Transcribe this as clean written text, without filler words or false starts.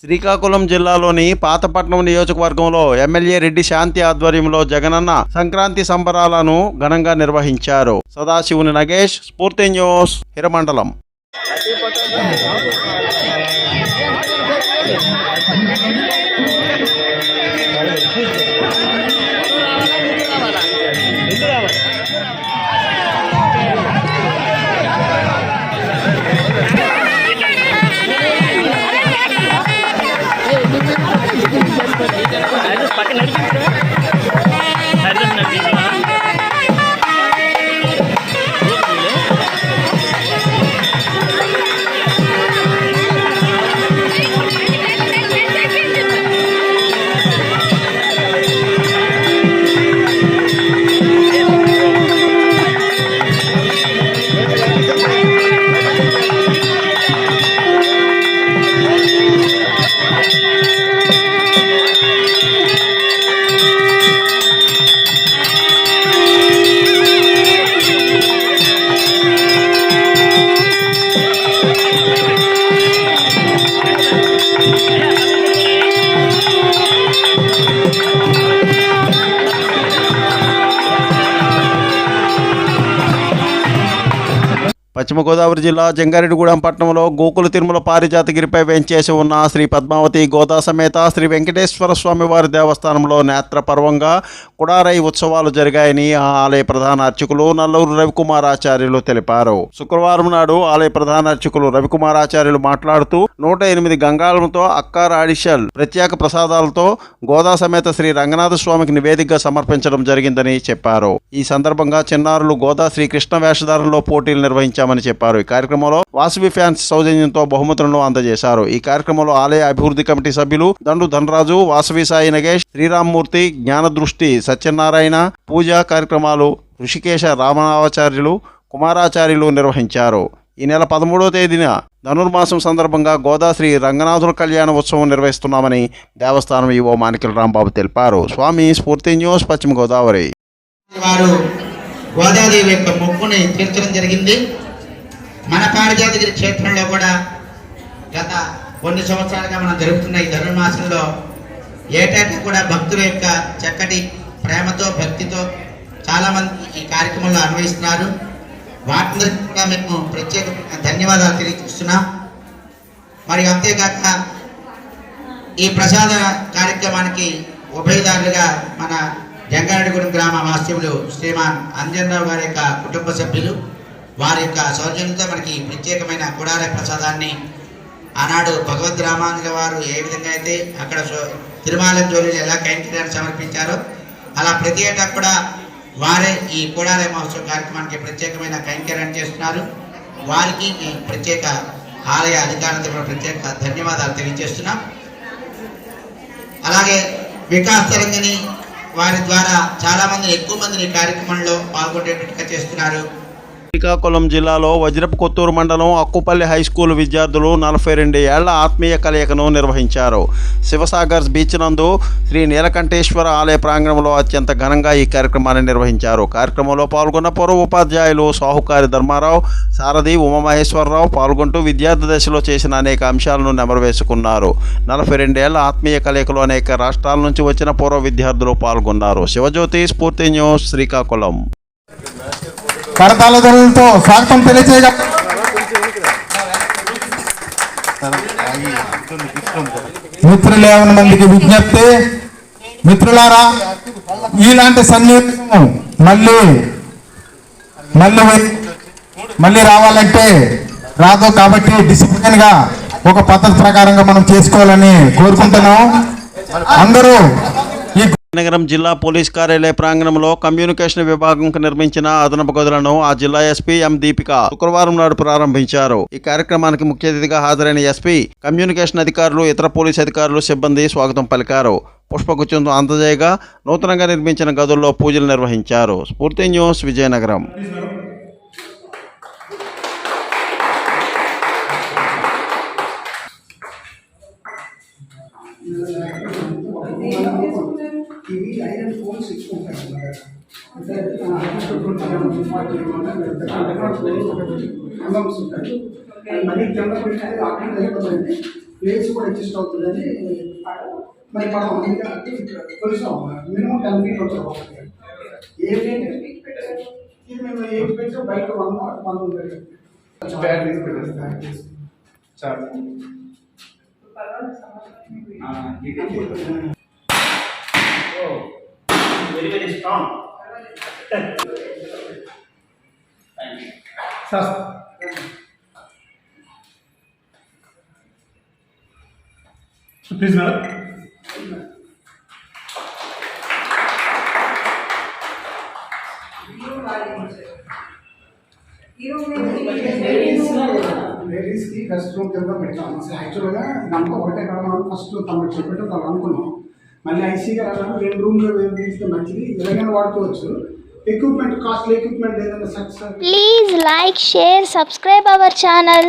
శ్రీకాకుళం జిల్లాలోని పాతపట్నం నియోజకవర్గంలో ఎమ్మెల్యే రెడ్డి శాంతి ఆధ్వర్యంలో జగనన్న సంక్రాంతి సంబరాలను ఘనంగా నిర్వహించారు. సదాశివుని నగేష్, స్ఫూర్తి న్యూస్, హిరమండలం. పశ్చిమ గోదావరి జిల్లా జంగారెడ్డిగూడెం పట్టణంలో గోకుల తిరుమల పారిజాతగిరిపై వెంచేసి ఉన్న శ్రీ పద్మావతి గోదా సమేత శ్రీ వెంకటేశ్వర స్వామి వారి దేవస్థానంలో నేత్రపర్వంగా కుడారై ఉత్సవాలు జరిగాయని ఆ ఆలయ ప్రధాన అర్చకులు నల్లూరు రవికుమారాచార్యులు తెలిపారు. శుక్రవారం నాడు ఆలయ ప్రధాన అర్చకులు రవికుమారాచార్యులు మాట్లాడుతూ 108 గంగాళంతో అక్కార ఆడిషల్ ప్రత్యేక ప్రసాదాలతో గోదా సమేత శ్రీ రంగనాథ స్వామికి నివేదికగా సమర్పించడం జరిగిందని చెప్పారు. ఈ సందర్భంగా చిన్నారులు గోదా శ్రీకృష్ణ వేషధారంలో పోటీలు నిర్వహించారు చెప్పారు. ఈ కార్యక్రమంలో వాసవి ఫ్యాన్స్ సౌజన్యంతో బహుమతులను అందజేశారు. ఈ కార్యక్రమంలో ఆలయ అభివృద్ధి కమిటీ సభ్యులు దండు ధనరాజు, వాసవి సాయి నగేష్, శ్రీరామ్మూర్తి, జ్ఞానదృష్టి సత్యనారాయణ, పూజా కార్యక్రమాలు ఋషికేశ రామనాచార్యులు, కుమారాచార్యులు నిర్వహించారు. ఈ నెల 13వ తేదీన ధనుర్మాసం సందర్భంగా గోదాశ్రీ రంగనాథుల కళ్యాణ ఉత్సవం నిర్వహిస్తున్నామని దేవస్థానం ఈవో మాణిక్యుల రాంబాబు తెలిపారు. స్వామి స్ఫూర్తి న్యూస్, పశ్చిమ గోదావరి. గోదాదేవి యొక్క మొక్కుని తీర్చడం జరిగింది. మన పారిజాతగిరి క్షేత్రంలో కూడా గత కొన్ని సంవత్సరాలుగా మనం జరుపుతున్న ఈ ధనుర్మాసంలో ఏటేటా కూడా భక్తుల యొక్క చక్కటి ప్రేమతో భక్తితో చాలామంది ఈ కార్యక్రమంలో అన్వయిస్తున్నారు. వాటిందరికీ కూడా మేము ప్రత్యేకమైన ధన్యవాదాలు తెలియజేస్తున్నాం. మరి అంతేకాక ఈ ప్రసాద కార్యక్రమానికి ఉభయదారులుగా మన జంగారెడ్డిగూడెం గ్రామ వాస్తవ్యులు శ్రీమాన్ అంజన్రావు గారి యొక్క కుటుంబ సభ్యులు వారి యొక్క సౌజన్యంతో మనకి ప్రత్యేకమైన కుడార ప్రసాదాన్ని ఆనాడు భగవద్ రామానుజ వారు ఏ విధంగా అయితే అక్కడ తిరుమల జోలిలో ఎలా కైంకర్యాన్ని సమర్పించారో అలా ప్రతి ఏటా కూడా వారే ఈ కుడార మహోత్సవ కార్యక్రమానికి ప్రత్యేకమైన కైంకర్యాన్ని చేస్తున్నారు. వారికి ప్రత్యేక ఆలయ అధికారులతో ప్రత్యేక ధన్యవాదాలు తెలియజేస్తున్నాం. అలాగే వికాస్ తరంగిణి వారి ద్వారా చాలా మంది ఎక్కువ మందిని ఈ కార్యక్రమంలో పాల్గొనేటట్టుగా చేస్తున్నారు. శ్రీకాకుళం జిల్లాలో వజ్రపు కొత్తూరు మండలం అక్కుపల్లి హై స్కూల్ విద్యార్థులు 42 ఏళ్ల ఆత్మీయ కలయికను నిర్వహించారు. శివసాగర్ బీచ్ నందు శ్రీ నీలకంఠేశ్వర ఆలయ ప్రాంగణంలో అత్యంత ఘనంగా ఈ కార్యక్రమాన్ని నిర్వహించారు. కార్యక్రమంలో పాల్గొన్న పూర్వ ఉపాధ్యాయులు సాహుకారి ధర్మారావు, సారథి ఉమామహేశ్వరరావు పాల్గొంటూ విద్యార్థి దశలో చేసిన అనేక అంశాలను నెమరవేసుకున్నారు. 42 ఏళ్ల ఆత్మీయ కలయికలో అనేక రాష్ట్రాల నుంచి వచ్చిన పూర్వ విద్యార్థులు పాల్గొన్నారు. శివజ్యోతి, స్ఫూర్తి న్యూస్, శ్రీకాకుళం. కరతాళ ధ్వనులతో స్వాగతం తెలియజేయగా మిత్రులు 50 మందికి విజ్ఞప్తి. మిత్రులారా, ఇలాంటి సన్నివేశం మళ్ళీ రావాలంటే రాదు. కాబట్టి డిసిప్లిన్ గా ఒక పద్ధతి ప్రకారంగా మనం చేసుకోవాలని కోరుకుంటున్నాం. అందరూ నగరం జిల్లా పోలీస్ కార్యాలయ ప్రాంగణంలో కమ్యూనికేషన్ విభాగంకు నిర్మించిన అదనపు గదులను ఆ జిల్లా ఎస్పీ ఎం దీపిక శుక్రవారం నాడు ప్రారంభించారు. ఈ కార్యక్రమానికి ముఖ్య అతిథిగా హాజరైన ఎస్పీ, కమ్యూనికేషన్ అధికారులు, ఇతర పోలీస్ అధికారులు, సిబ్బంది స్వాగతం పలికారు. పుష్పగుచ్చంతో అందజేయగా నూతనంగా నిర్మించిన గదుల్లో పూజలు నిర్వహించారు. Sphoorthi news, Vizianagaram. Iron phones ఇచ్చుకుంటారు. మళ్ళీ కెమెరా పెట్టాలి, ఆపరేట్ అయిపోతుంది. ప్లేస్ కూడా అడ్జస్ట్ అవుతుందని మరి మనం కొంచెం మినిమం 10 feet ఉంటుంది. ఏ ఫీట్ ఇది మేము 8 feet బయట 1 ఉంటుంది. Bad very very strong. Sir please madam. Ladies కి ఫస్ట్ రూమ్ కింద పెట్టాం. అసలు యాక్చువల్గా దాంట్లో ఒకటే కావాలి ఫస్ట్ తమకు చెప్పేటో వాళ్ళు అనుకున్నాం. మళ్ళీ ఐసీగా రావడం 2 రూమ్లు తీస్తే మంచిది. ఎలాగైనా వాడుకోవచ్చు. ఎక్విప్మెంట్ కాస్ట్లీ ఎక్విప్మెంట్ ఏదైనా success. Please like, share, subscribe our channel.